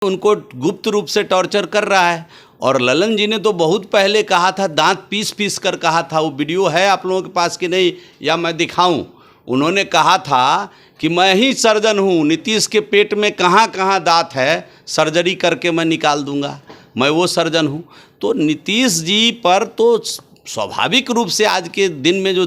उनको गुप्त रूप से टॉर्चर कर रहा है। और ललन जी ने तो बहुत पहले कहा था, दांत पीस पीस कर कहा था, वो वीडियो है आप लोगों के पास कि नहीं या मैं दिखाऊं? उन्होंने कहा था कि मैं ही सर्जन हूं, नीतीश के पेट में कहाँ कहाँ दांत है सर्जरी करके मैं निकाल दूंगा, मैं वो सर्जन हूं। तो नीतीश जी पर तो स्वाभाविक रूप से आज के दिन में जो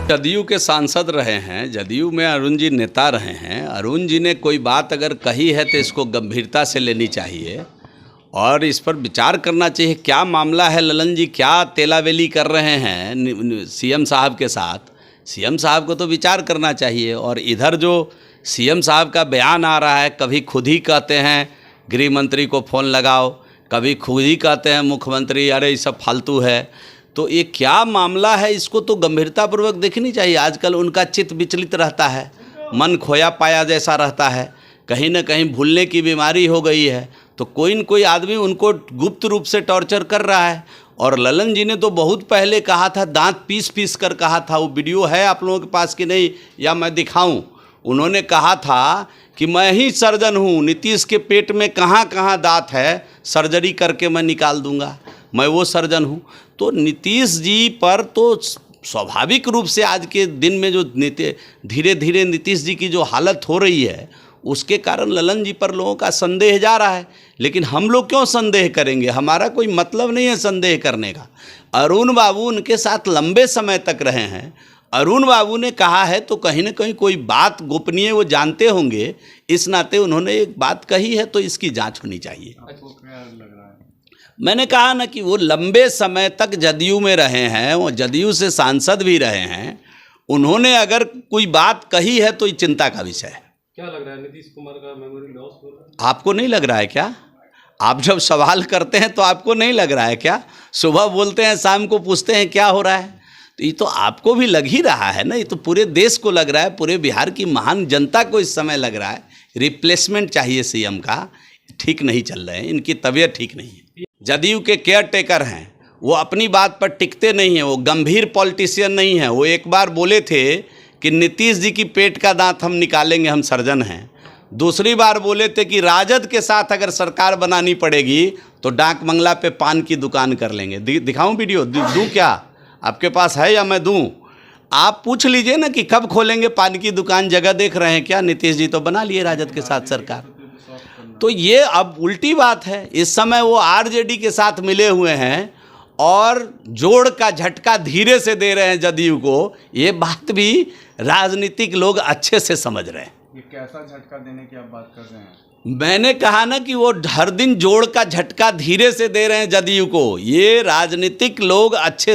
जदयू के सांसद रहे हैं, जदयू में अरुण जी नेता रहे हैं। अरुण जी ने कोई बात अगर कही है तो इसको गंभीरता से लेनी चाहिए और इस पर विचार करना चाहिए। क्या मामला है ललन जी, क्या तेलावेली कर रहे हैं सीएम साहब के साथ? सीएम साहब को तो विचार करना चाहिए। और इधर जो सीएम साहब का बयान आ रहा है, कभी खुद ही कहते हैं गृह मंत्री को फ़ोन लगाओ, कभी खुद ही कहते हैं मुख्यमंत्री अरे ये सब फालतू है। तो ये क्या मामला है, इसको तो गंभीरतापूर्वक देखनी चाहिए। आजकल उनका चित्त विचलित रहता है, मन खोया पाया जैसा रहता है, कहीं ना कहीं भूलने की बीमारी हो गई है। तो कोई न कोई आदमी उनको गुप्त रूप से टॉर्चर कर रहा है। और ललन जी ने तो बहुत पहले कहा था, दांत पीस पीस कर कहा था, वो वीडियो है आप लोगों के पास कि नहीं या मैं दिखाऊं? उन्होंने कहा था कि मैं ही सर्जन हूँ, नीतीश के पेट में कहाँ कहाँ दांत है सर्जरी करके मैं निकाल दूंगा, मैं वो सर्जन हूँ। तो नीतीश जी पर तो स्वाभाविक रूप से आज के दिन में जो धीरे धीरे नीतीश जी की जो हालत हो रही है, उसके कारण ललन जी पर लोगों का संदेह जा रहा है। लेकिन हम लोग क्यों संदेह करेंगे? हमारा कोई मतलब नहीं है संदेह करने का। अरुण बाबू उनके साथ लंबे समय तक रहे हैं। अरुण बाबू ने कहा है तो कहीं ना कहीं कोई बात गोपनीय वो जानते होंगे, इस नाते उन्होंने एक बात कही है तो इसकी जांच होनी चाहिए। मैंने कहा ना कि वो लंबे समय तक जदयू में रहे हैं, वो जदयू से सांसद भी रहे हैं। उन्होंने अगर कोई बात कही है तो ये चिंता का विषय है। क्या लग रहा है, नीतीश कुमार का मेमोरी लॉस हो रहा है? आपको नहीं लग रहा है क्या? आप जब सवाल करते हैं तो आपको नहीं लग रहा है क्या? सुबह बोलते हैं, शाम को पूछते हैं क्या हो रहा है, तो ये तो आपको भी लग ही रहा है ना। ये तो पूरे देश को लग रहा है, पूरे बिहार की महान जनता को इस समय लग रहा है। रिप्लेसमेंट चाहिए सीएम का, ठीक नहीं चल रहे हैं, इनकी तबीयत ठीक नहीं है। जदयू के केयर टेकर हैं, वो अपनी बात पर टिकते नहीं हैं, वो गंभीर पॉलिटिशियन नहीं है। वो एक बार बोले थे कि नीतीश जी की पेट का दांत हम निकालेंगे, हम सर्जन हैं। दूसरी बार बोले थे कि राजद के साथ अगर सरकार बनानी पड़ेगी तो डाक बंगला पे पान की दुकान कर लेंगे। दिखाऊं वीडियो? दूं क्या? आपके पास है या मैं दूं? आप पूछ लीजिए ना कि कब खोलेंगे पान की दुकान, जगह देख रहे हैं क्या? नीतीश जी तो बना लिए राजद के साथ सरकार। तो ये अब उल्टी बात है। इस समय वो आरजेडी के साथ मिले हुए हैं और जोड़ का झटका धीरे से दे रहे हैं जदयू को। ये बात भी राजनीतिक लोग अच्छे से समझ रहे हैं। ये कैसा झटका देने की आप बात कर रहे हैं? मैंने कहा ना कि वो हर दिन जोड़ का झटका धीरे से दे रहे हैं जदयू को। ये राजनीतिक लोग अच्छे